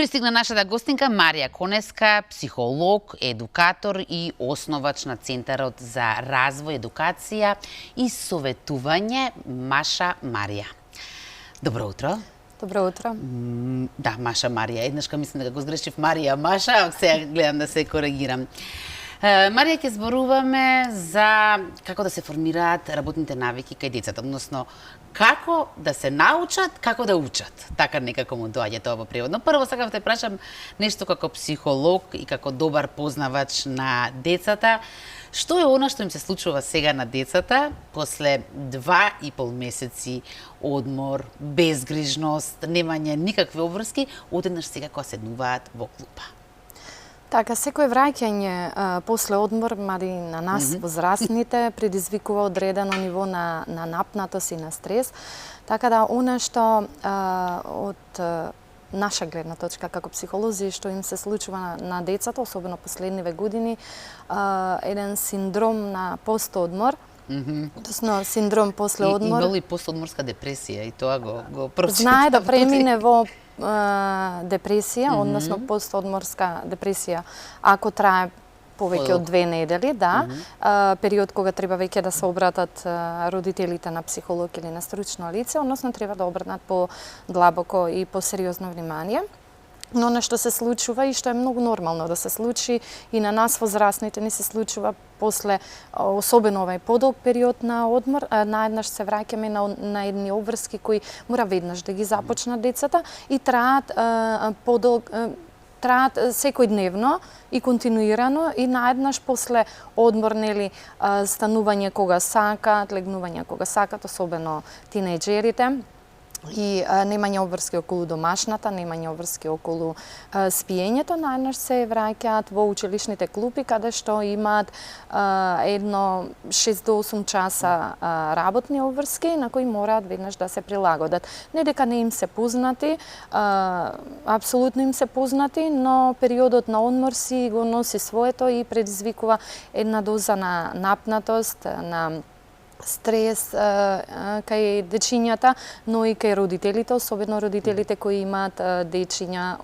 Пристигна нашата гостинка Марија Конеска, психолог, едукатор и основач на Центарот за развој, едукација и советување Маша Марија. Добро утро. Добро утро. Да, Маша Марија. Еднашка мислам дека го сгрешив Марија Маша, а сега гледам да се коригирам. Марија, ќе зборуваме за како да се формираат работните навики кај децата, односно како да се научат, како да учат. Така некако му доаѓа тоа во превод. Но прво сакав да те прашам нешто како психолог и како добар познавач на децата. Што е она што им се случува сега на децата после 2,5 месеци одмор, безгрижност, немање никакви обврски, одеднаш сега кога седнуваат во клупа? Така, секој враќање после одмор, мари на нас, возрастните, предизвикува одредено ниво на напнатост и на стрес. Така да, она што од наша гледна точка како психолози, што им се случува на децата, особено последниве години, еден синдром на постодмор, односно синдром после одмор. И и постодморска депресија, и тоа го прочитав. Знае да премине во депресија, односно постодморска депресија, ако трае повеќе од 2 недели, да, период кога треба веќе да се обратат родителите на психолог или на стручно лице, односно треба да обрнат по длабоко и по сериозно внимание. Но нешто се случува и што е многу нормално да се случи и на нас возрастните ни се случува после особено овај подолг период на одмор, наеднаш се враќаме на едни обврски кои мора веднаш да ги започнат децата и траат траат секојдневно и континуирано и наеднаш после одмор, нели, станување кога сакаат, легнување кога сакаат, особено тинејџерите, и немање обврски околу домашната, немање обврски околу спиењето, наеднаш се враќаат во училишните клупи, каде што имаат едно 6 до 8 часа работни обврски, на кои мораат веднаш да се прилагодат. Не дека не им се познати, апсолутно им се познати, но периодот на одмор си го носи своето и предизвикува една доза на напнатост, на стрес кај дечињата, но и кај родителите, особено родителите кои имаат дечиња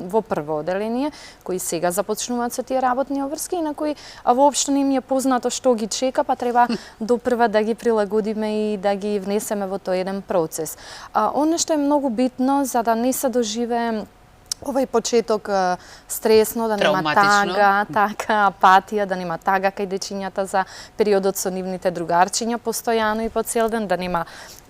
во прво оделение, кои сега започнуваат со тие работни обврски и на кои воопшто не им е познато што ги чека, па треба допрва да ги прилагодиме и да ги внесеме во тој еден процес. Она што е многу битно за да не се доживее овај почеток стресно, да нема тага, така, апатија, да нема тага кај дечињата за периодот со нивните другарчиња постојано и по цел ден, да нема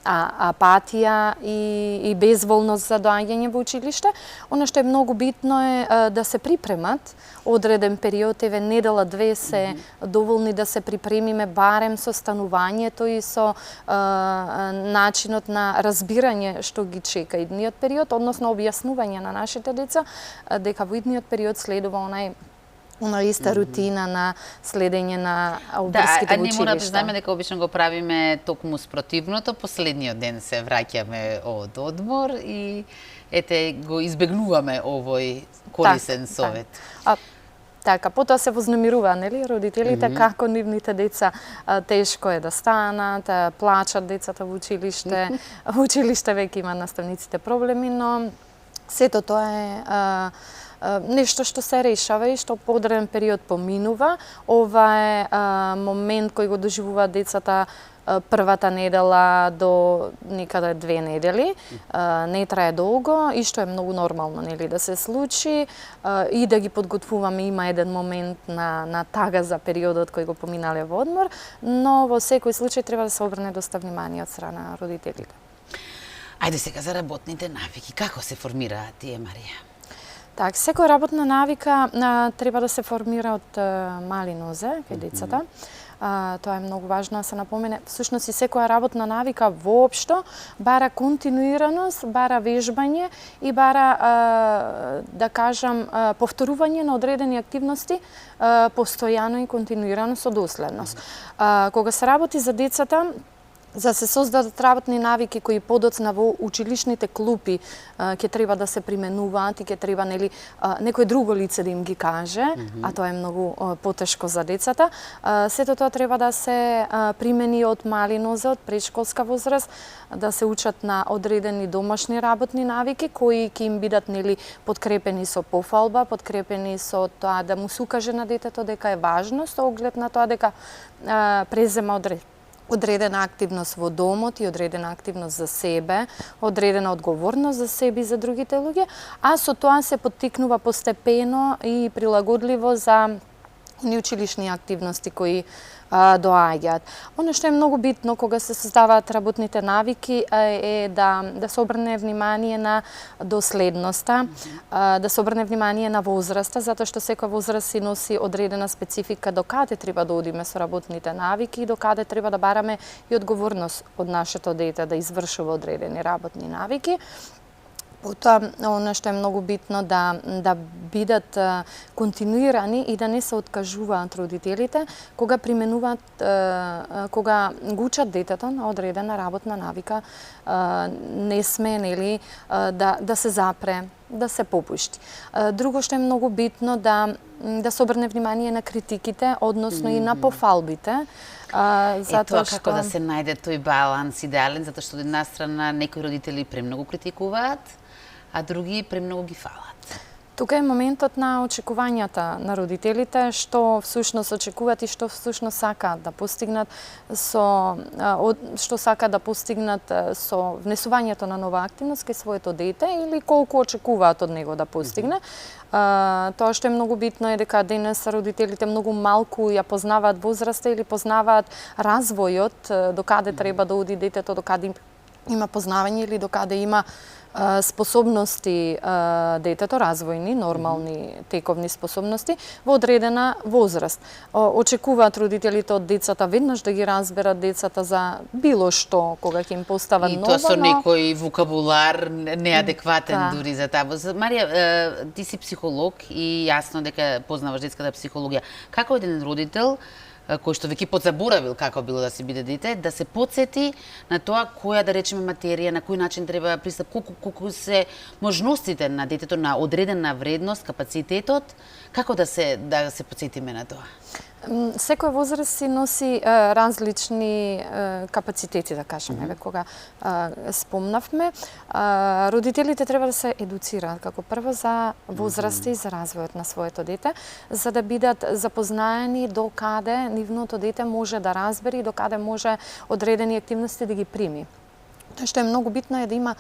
апатија и безволност за доаѓање во училиште. Она што е многу битно е да се припремат одреден период, еве недела две се доволни да се припремиме барем со станувањето и со начинот на разбирање што ги чека идниот период, односно објаснување на нашите деца дека во идниот период следува она иста рутина на следење на обврските во училиште. Да, а не мора да признаеме дека обично го правиме токму спротивното, последниот ден се враќаме од одмор и ете го избегнуваме овој корисен совет. Така, потоа се вознемирува, нели, родителите, како нивните деца тешко е да станат, плачат децата во училиште, во училиште веќе има наставниците проблеми, но сето тоа е нешто што се решава и што по одреден период поминува. Ова е момент кој го доживуваат децата првата недела до некаде 2 недели. Не трае долго и што е многу нормално, нели, да се случи и да ги подготвуваме. Има еден момент на тага за периодот кој го поминале во одмор, но во секој случај треба да се обрне доста внимание од страна на родителите. Ајде сега за работните навики. Како се формираат тие, Марија? Так, секоја работна навика треба да се формира од мали нозе кај децата. Тоа е многу важно да се напомене. Всушност и секоја работна навика воопшто бара континуираност, бара вежбање и бара, да кажам, повторување на одредени активности постојано и континуирано со доследност. Кога се работи за децата, За да се создадат работни навики кои подоцна во училишните клупи ќе треба да се применуваат и ќе треба некој друго лице да им ги каже, а тоа е многу потешко за децата. Сето тоа треба да се примени од мали нозе, од предшколска возраст, да се учат на одредени домашни работни навики кои ќе им бидат подкрепени со пофалба, подкрепени со тоа да му се укаже на детето дека е важно со оглед на тоа дека презема одредена активност во домот и одредена активност за себе, одредена одговорност за себе и за другите луѓе, а со тоа се поттикнува постепено и прилагодливо за училишни активности кои доаѓаат. Оно што е многу битно кога се создаваат работните навики е да се обрне внимание на доследноста, да се обрне внимание на возраста, затоа што секоја возраст си носи одредена специфика до каде треба да одиме со работните навики и до каде треба да бараме и одговорност од нашето дете да извршува одредени работни навики. Потоа, оно што е многу битно да бидат континуирани и да не се откажуваат родителите кога применуваат, кога го учат детето на одредена работна навика, не сме да се запре, да се попушти. Друго што е многу битно да се обрне внимание на критиките, односно и на пофалбите. Затоа како да се најде тој баланс идеален, затоа што од една страна некои родители премногу критикуваат, а други премногу ги фалат. Тука е моментот на очекувањата на родителите, што всушност очекуваат и што всушност сакаат да постигнат со внесувањето на нова активност кај своето дете или колку очекуваат од него да постигне. Тоа што е многу битно е дека денес родителите многу малку ја познаваат возраста или познаваат развојот, до каде треба да оди детето, до каде има познавање или до каде има способности детето, развојни, нормални тековни способности во одредена возраст. Очекуваат родителите од децата веднаш да ги разберат децата за било што кога ќе им постава ново. И тоа со некој вокабулар неадекватен дури за таа. Марија, ти си психолог и јасно дека познаваш детската психологија. Како еден родител кој што веќе подзаборавил како било да се биде дете, да се подсети на тоа која, да речеме, материја, на кој начин треба пристап, колку се можностите на детето, на одредена вредност, капацитетот, како да се подсетиме на тоа? Секоја возраст си носи различни капацитети, да кажеме, кога спомнавме. Родителите треба да се едуцираат како прво за возраста и за развојот на своето дете, за да бидат запознаени до каде нивното дете може да разбере и до каде може одредени активности да ги прими. Тоа што е многу битно е да има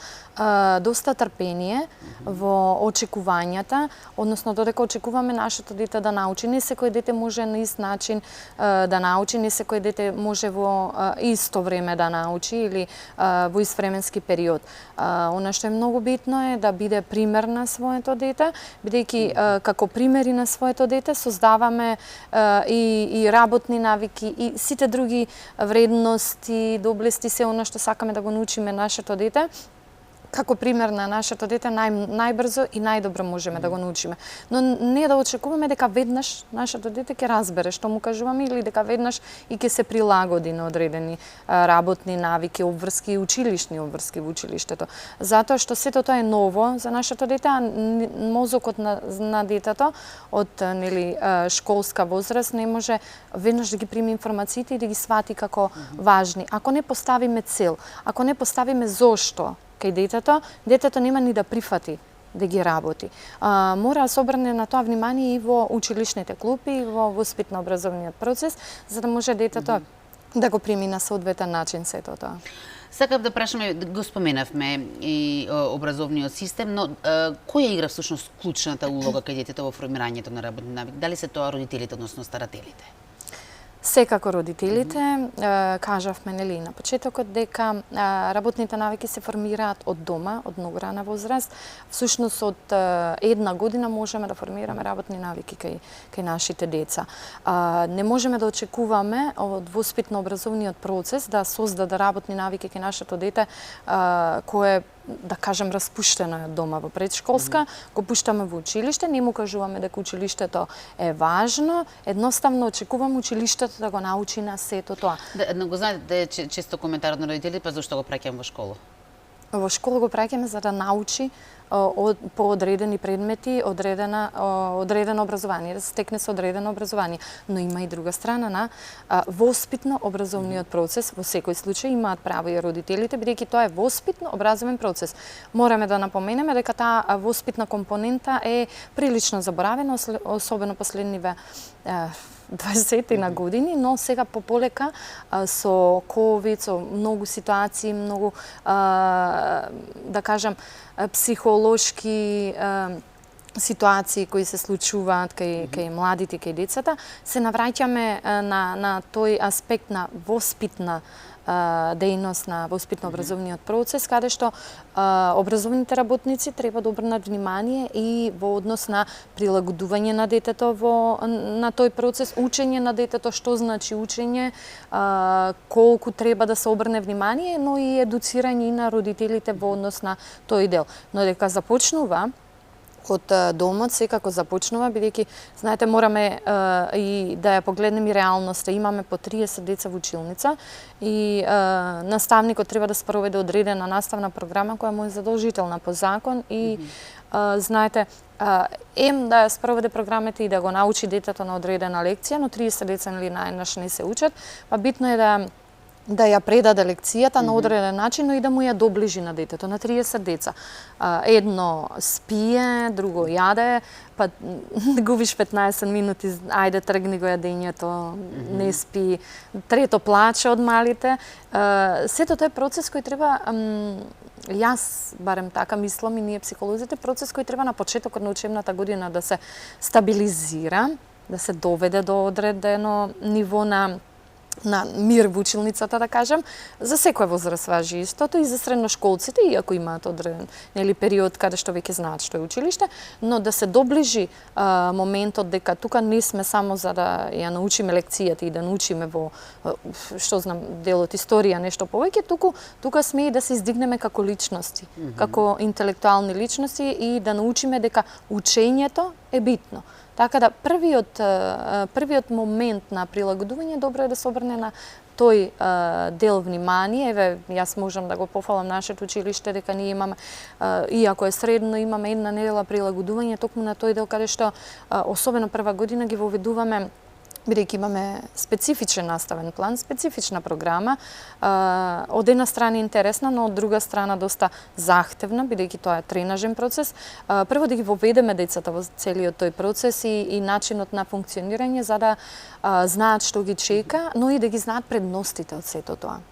доста трпение во очекувањата, односно додека очекуваме нашето дете да научи. Не секој дете може на ист начин да научи, не секој дете може во исто време да научи или во ист временски период. Она што е многу битно е да биде пример на своето дете, бидејќи како примери на своето дете создаваме и работни навики и сите други вредности, доблести, се она што сакаме да го научиме нашето дете, како пример на нашето дете најбрзо и најдобро можеме да го научиме. Но не да очекуваме дека веднаш нашето дете ќе разбере што му кажуваме или дека веднаш и ќе се прилагоди на одредени работни навики, обврски, училишни обврски во училиштето. Затоа што сето тоа е ново за нашето дете, а мозокот на детето од школска возраст не може веднаш да ги прими информациите и да ги свати како важни. Ако не поставиме цел, ако не поставиме зошто кај детето нема ни да прифати да ги работи. Мора да се обрне на тоа внимание и во училишните клупи, и во воспитно-образовниот процес, за да може детето да го прими на соодветен начин сето тоа. Сакав да прашаме, го споменавме и образовниот систем, но која игра всушност клучната улога кај детето во формирањето на работни навики? Дали се тоа родителите, односно старателите? Секако родителите, кажавме на почетокот дека работните навики се формираат од дома, од многу рана возраст. Всушност од една година можеме да формираме работни навики кај нашите деца. Не можеме да очекуваме од воспитно-образовниот процес да создаде работни навики кај нашето дете кое да кажем, распуштено е од дома во предшколска, го пуштаме во училиште, не му кажуваме дека училиштето е важно, едноставно очекуваме училиштето да го научи на сето тоа. Да го знаете да е често коментар на родители, па зашто го праќам во школа? Во школа го праќаме за да научи по одредени предмети, одредено образование, да се стекне со одредено образование. Но има и друга страна на воспитно-образовниот процес. Во секој случај имаат право и родителите, бидејќи тоа е воспитно-образовен процес. Мораме да напоменеме дека таа воспитна компонента е прилично заборавена, особено последниве 20 на години, но сега пополека со COVID, со многу ситуации, многу да кажам психолошки ситуации кои се случуваат кај младите, кај децата, се навраќаме на тој аспект на воспитна дејност, на воспитно-образовниот процес, каде што образовните работници треба да обрнат внимание и во однос на прилагодување на детето на тој процес, учење на детето, што значи учење, колку треба да се обрне внимание, но и едуцирање на родителите во однос на тој дел. Но дека започнува од домот, секако започнува, бидејќи, знаете, мораме и да ја погледнем и реалноста. Имаме по 30 деца во училница и наставникот треба да спроведе одредена наставна програма која му е задолжителна по закон и знаете, да ја спроведе програмите и да го научи детето на одредена лекција, но 30 деца наеднаш не се учат, па битно е да ја предаде лекцијата на одреден начин, но и да му ја доближи на детето, на 30 деца. Едно спие, друго јаде, па губиш 15 минути, ајде тргни го јадењето, не спи, трето плаче од малите. Сето тој процес кој треба, јас барем така мислам и ние психолозите, процес кој треба на почетокот на учебната година да се стабилизира, да се доведе до одредено ниво на мир во училницата, да кажем. За секоја возраст важи истото и за средношколците, иако имаат одреден период каде што веќе знаат што е училиште, но да се доближи моментот дека тука не сме само за да ја научиме лекцијата и да научиме во, што знам, делот историја, нешто повеќе, тука сме и да се издигнеме како личности, како интелектуални личности и да научиме дека учењето е битно. Така да првиот момент на прилагодување добро е да се обрне на тој дел внимание. Еве, јас можам да го пофалам нашето училиште дека ние имаме, иако е средно, имаме една недела прилагодување токму на тој дел каде што особено прва година ги воведуваме, бидејќи имаме специфичен наставен план, специфична програма, од една страна интересна, но од друга страна доста захтевна, бидејќи тоа е тренажен процес. Прво да ги воведеме децата во целиот тој процес и начинот на функционирање за да знаат што ги чека, но и да ги знаат предностите од сето тоа.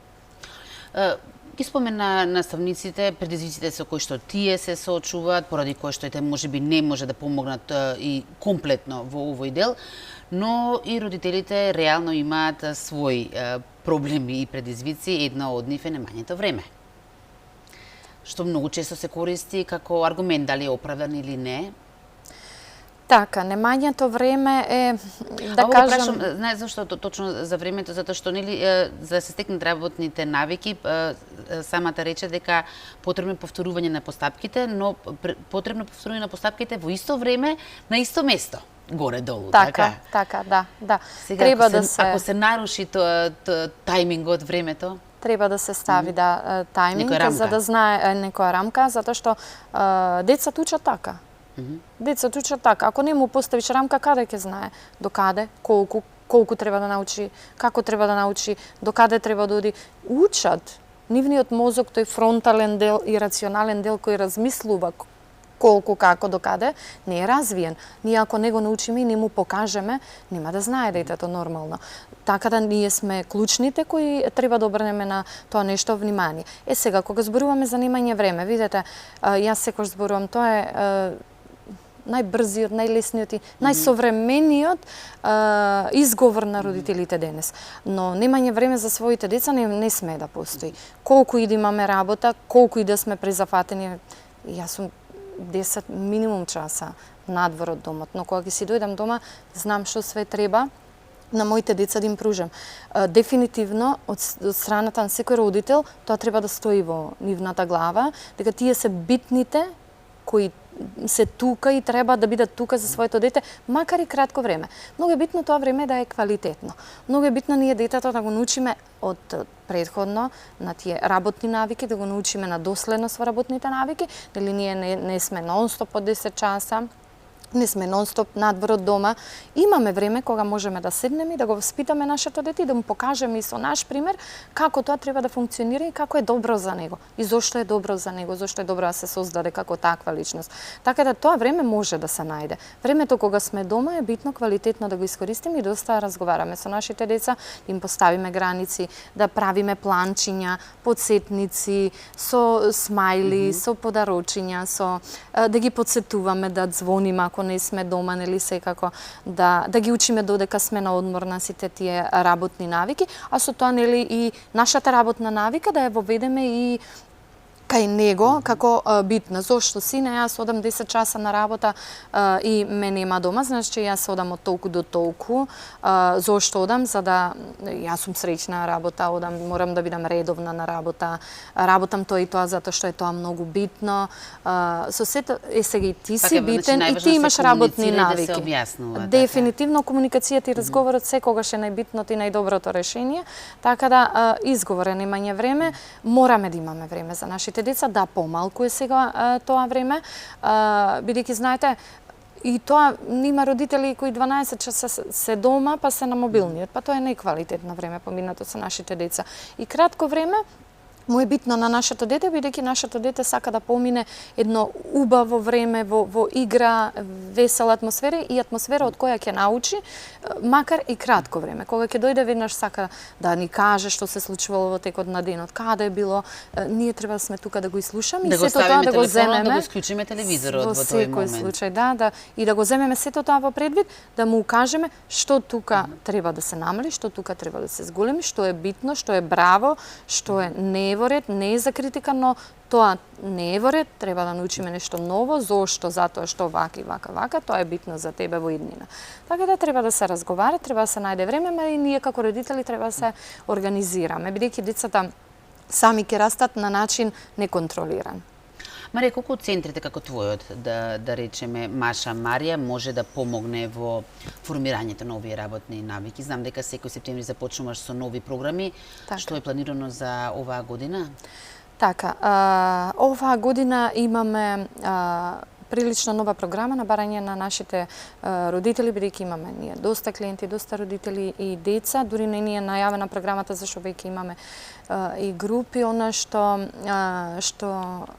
Ги спомена наставниците, предизвиците со кои што тие се соочуваат, поради кои што те можеби не може да помогнат и комплетно во овој дел, но и родителите реално имаат своји проблеми и предизвици, една од нив е немањето време. Што многу често се користи како аргумент, дали е оправдан или не. Така, немањето време е, да кажам... Знаеш зашто точно за времето, затоа што нели за да се стекнат работните навики, самата рече дека потребно повторување на постапките, но потребно повторување на постапките во исто време на исто место. Горе-долу, така? Така, да. Сега, треба ако се наруши тајмингот, времето, треба да се стави тајминг за да знае некоја рамка, затоа што децата учат така. Децата учат така. Ако не му поставиш рамка, каде ќе знае? До каде, колку треба да научи, како треба да научи, до каде треба да оди. Учат. Нивниот мозок, тој фронтален дел и рационален дел кој размислува колку, како, до каде, не е развиен. Ние ако не го научиме и не му покажеме, нема да знае детето нормално. Така да ние сме клучните кои треба да обрнеме на тоа нешто внимание. Сега, кога зборуваме за немање време, видете, јас секој зборувам, тоа е најбрзиот, најлесниот и најсовремениот изговор на родителите денес. Но немање време за своите деца не сме да постои. Колку и да имаме работа, колку и да сме презафатени, јас сум 10 минимум часа надвор од домот, но кога ги си дојдам дома, знам што све треба на моите деца да им пружам. Дефинитивно, од страната на секој родител, тоа треба да стои во нивната глава, дека тие се битните кои се тука и треба да бидат тука за своето дете, макар и кратко време. Многу е битно тоа време да е квалитетно. Многу е битно ние детето да го научиме од предходно на тие работни навики, да го научиме на доследност во работните навики, дали ние не сме нон-стоп по 10 часа, не сме нон-стоп надвор од дома. Имаме време кога можеме да седнеме и да го воспитаме нашето дете и да му покажеме и со наш пример како тоа треба да функционира и како е добро за него. И зошто е добро за него, зошто е добро да се создаде како таква личност. Така да тоа време може да се најде. Времето кога сме дома е битно квалитетно да го искористиме и доста разговараме со нашите деца, да им поставиме граници, да правиме планчиња, подсетници, со смајли, со подарочиња, да ги подсетуваме да ѕвониме ако не сме дома, нели секако да ги учиме додека сме на одмор на сите тие работни навики, а со тоа нели и нашата работна навика да ја воведеме и кај него како битна. Зошто сине, јас одам 10 часа на работа и ме нема дома, значи јас одам од толку до толку. Зошто одам? За да јас сум среќна на работа, одам, морам да бидам редовна на работа. Работам тоа и тоа затоа што е тоа многу битно. Со сето сега и ти си битен и ти имаш работни навики. Дефинитивно комуникацијата и разговорот секогаш е најбитното и најдоброто решение. Така да изговор е немање време, мораме да имаме време за нашите деца, да помалку е сега тоа време, бидејќи знаете, и тоа има родители кои 12 часа се дома, па се на мобилниот, па тоа е неквалитетно време поминато со нашите деца. И кратко време му е битно на нашето дете, бидејќи нашето дете сака да помине едно убаво време во игра, весела атмосфера и атмосфера од која ќе научи, макар и кратко време. Кога ќе дојде веднаш сака да ни каже што се случувало во текот на денот, каде е било, ние треба да сме тука да го изслушаме и сето тоа да го земеме. Да го исклучиме телевизорот во тој момент. Во секој случај, да, и да го земеме сето тоа во предвид, да му укажеме што тука треба да се намали, што тука треба да се зголеми, што е битно, што е браво, што е не е во ред, не е за критика, но тоа не е во ред, треба да научиме нешто ново, зошто, затоа што вака и вака, тоа е битно за тебе во иднина. Така да треба да се разговара, треба да се најде време, но и ние како родители треба да се организираме, бидејќи децата сами ќе растат на начин неконтролиран. Марија, колку од центрите како твојот, да речеме Маша Марија, може да помогне во формирањето на овие работни навики? Знам дека секој септември започнуваш со нови програми. Така. Што е планирано за оваа година? Така, оваа година имаме прилично нова програма на барање на нашите родители, бидејќи имаме ние доста клиенти, доста родители и деца, дури не ни е најавена програмата зашто веќе имаме и групи, она што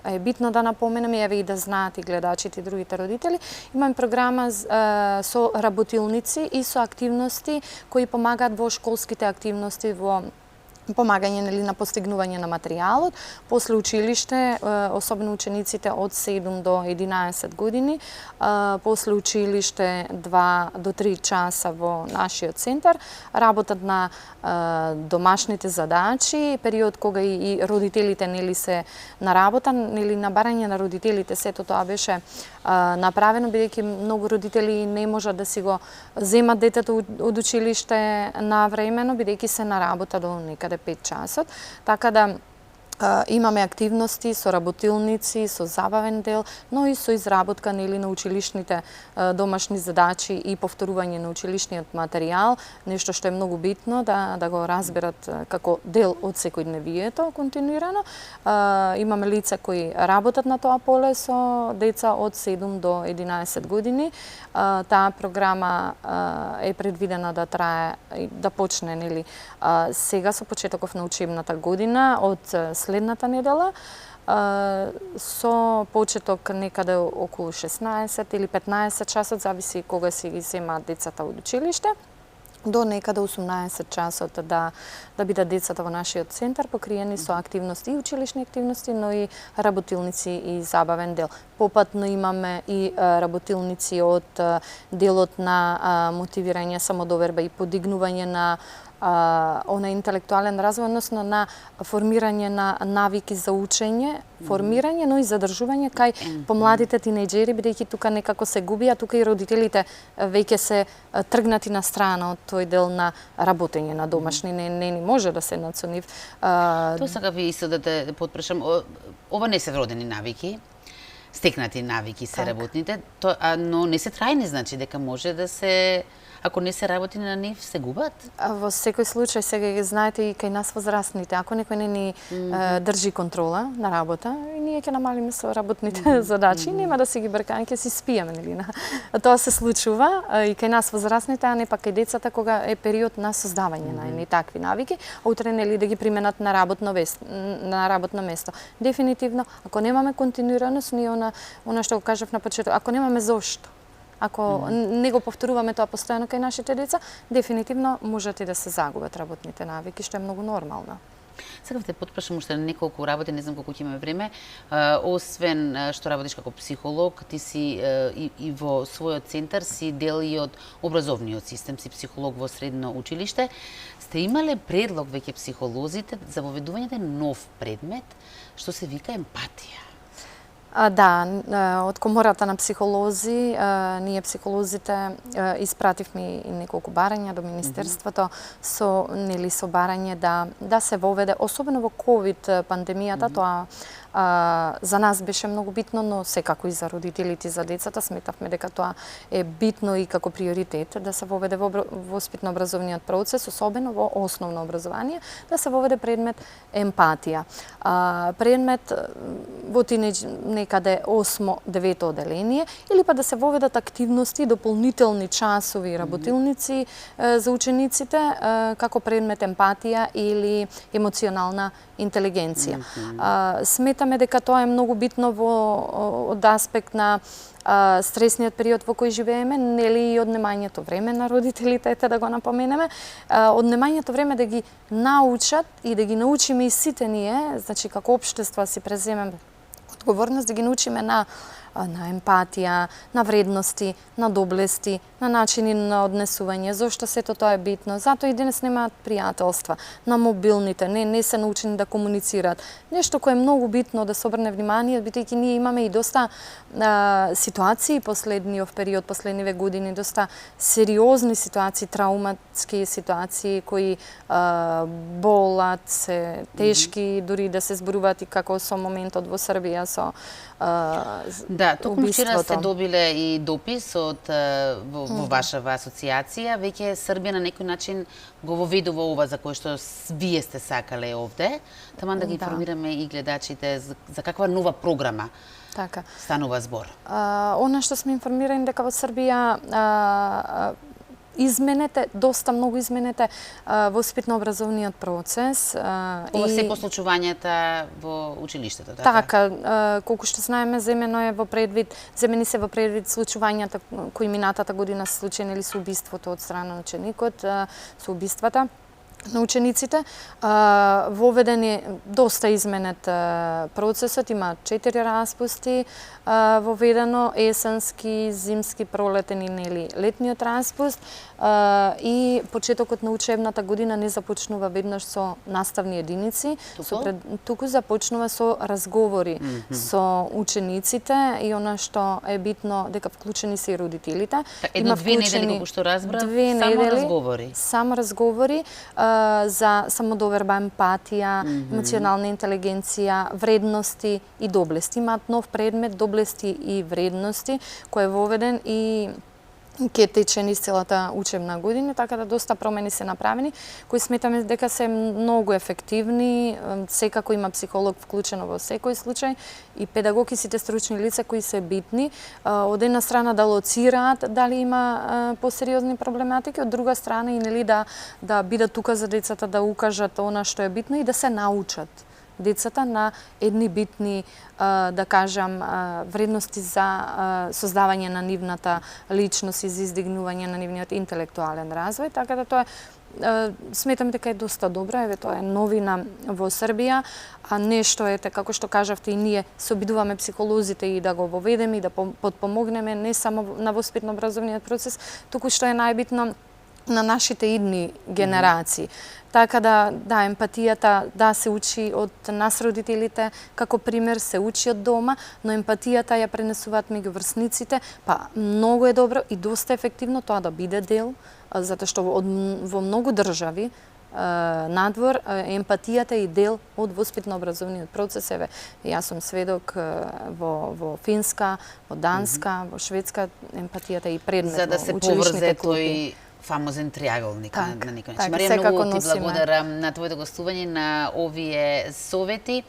е битно да напоменеме, еве и да знаат и гледачите и другите родители. Имаме програма со работилници и со активности кои помагаат во школските активности, во помагање на постигнување на материјалот, после училиште, особено учениците од 7 до 11 години, после училиште 2 до 3 часа во нашиот центар, работат на домашните задачи, период кога и родителите се на работа, на барање на родителите, сето тоа беше направено, бидејќи многу родители не можат да си го земат детето од училиште навремено, бидејќи се на работа до некаде 5 часот, така да имаме активности со работилници, со забавен дел, но и со изработка на училишните домашни задачи и повторување на училишниот материјал, нешто што е многу битно да го разберат како дел од секојдневието континуирано. Имаме лица кои работат на тоа поле со деца од 7 до 11 години. Таа програма е предвидена да трае, да почне сега со почетоков на учебната година од следната недела, со почеток некаде околу 16 или 15 часот, зависи кога си ги земаат децата од училиште, до некаде 18 часот да бидат децата во нашиот центар покриени со активности и училишни активности, но и работилници и забавен дел. Попатно имаме и работилници од делот на мотивирање, самодоверба и подигнување на на интелектуален развој, односно на формирање на навики за учење, формирање, но и задржување кај помладите тинејџери, бидејќи тука некако се губи, а тука и родителите веќе се тргнати на страна од тој дел на работење на домашни, не ни може да седнат со нив. Тоа сакав и исто да те потпрашам. Ова не се вродени навики, стекнати навики се работните, но не се трајни, значи дека може да се, ако не се работи на нив, се губат? Во секој случај, сега ги знаете и кај нас возрастните, ако некој не ни држи контрола на работа, и ние ќе намалиме со работните задачи, нема да си ги бркаме, ќе си спиеме, нели? Тоа се случува и кај нас возрастните, а не пак кај децата, кога е период на создавање на едни такви навики, а утре нели да ги применат на работно место. Дефинитивно, ако немаме континуираност, ние она што го кажав на почеток, ако немаме зошто, ако не го повторуваме тоа постојано кај нашите деца, дефинитивно можат и да се загубат работните навики, што е многу нормално. Сега те потпрашам уште на неколку работи, не знам колку ќе имаме време. Освен што работиш како психолог, ти си и во својот центар си дел и од образовниот систем, си психолог во средно училиште. Сте имале предлог веќе психолозите за воведување нов предмет што се вика емпатија? Да, од Комората на психолози, ние психолозите испративме и неколку барања до Министерството со барање да се воведе, особено во ковид пандемијата, тоа за нас беше многу битно, но секако и за родителите и за децата сметавме дека тоа е битно и како приоритет да се воведе во воспитно-образовниот процес, особено во основно образование, да се воведе предмет емпатија. Предмет во некаде 8-9 оделение, или па да се воведат активности, дополнителни часови и работилници за учениците како предмет емпатија или емоционална интелигенција. Сметаме дека тоа е многу битно од аспект на стресниот период во кој живееме, нели и однемањето време на родителите, ете да го напоменеме, однемањето време да ги научат и да ги научиме и сите ние, значи како општество си преземеме одговорност да ги научиме на емпатија, на вредности, на доблести, на начини на однесување, зошто сето тоа е битно. Затоа и денес немаат пријателства, на мобилните, не се научени да комуницираат. Нешто кое е многу битно да се обрне внимание, бидејќи ние имаме и доста ситуации последниот период, последниве години, доста сериозни ситуации, трауматски ситуации кои болат, се тешки, дури да се зборуваат и како со моментот во Србија со Да, токму вчера сте добиле и допис во вашава асоциација, веќе Србија на некој начин го воведува ова за кое што вие сте сакале овде, таман да ги информираме и гледачите за каква нова програма станува збор. Она што сме информирани дека во Србија изменете, доста многу изменете воспитно-образовниот процес. Ова се по случувањата во училиштето, така? Така, колку што знаеме, земени се во предвид случувањата кои минатата година се случени или со убиството од страна на ученикот, со убиствата на учениците. Воведен е доста изменет процесот, има 4 распусти воведено, есенски, зимски, пролетен и летниот распуст, и почетокот на учебната година не започнува веднаш со наставни единици, туку започнува со разговори со учениците, и она што е битно дека вклучени се и родителите. Едно-две недели, колку што разбрав, само разговори за самодоверба, емпатија, емоционална интелигенција, вредности и доблести. Имаат нов предмет, доблести и вредности, кој е воведен и ќе тече низ целата учебна година, така да доста промени се направени, кои сметаме дека се многу ефективни. Секако има психолог вклучено во секој случај и педагог и сите стручни лица кои се битни. Од една страна да лоцираат дали има посериозни проблематики, од друга страна и нели да бидат тука за децата, да укажат она што е битно и да се научат децата на едни битни, да кажам, вредности за создавање на нивната личност и за издигнување на нивниот интелектуален развој, така да тоа сметам дека е доста добро, еве тоа е новина во Србија, а нешто ете како што кажавте и ние се обидуваме психолозите и да го воведеме и да подпомогнеме не само на воспитно-образовниот процес, туку што е најбитно на нашите идни генерации. Така да емпатијата да се учи од нас родителите, како пример се учи од дома, но емпатијата ја пренесуваат меѓу врсниците, па многу е добро и доста ефективно тоа да биде дел, затоа што во многу држави надвор емпатијата е и дел од воспитно-образовниот процес. Еве, јас сум сведок во Финска, во Данска, во Шведска, емпатијата е и предмет за да во се училишните поврзе клупи. тој фамозен триаголник на некој начин. Так, Марија, секако многу ти носиме. благодарам на твоето гостување, на овие совети.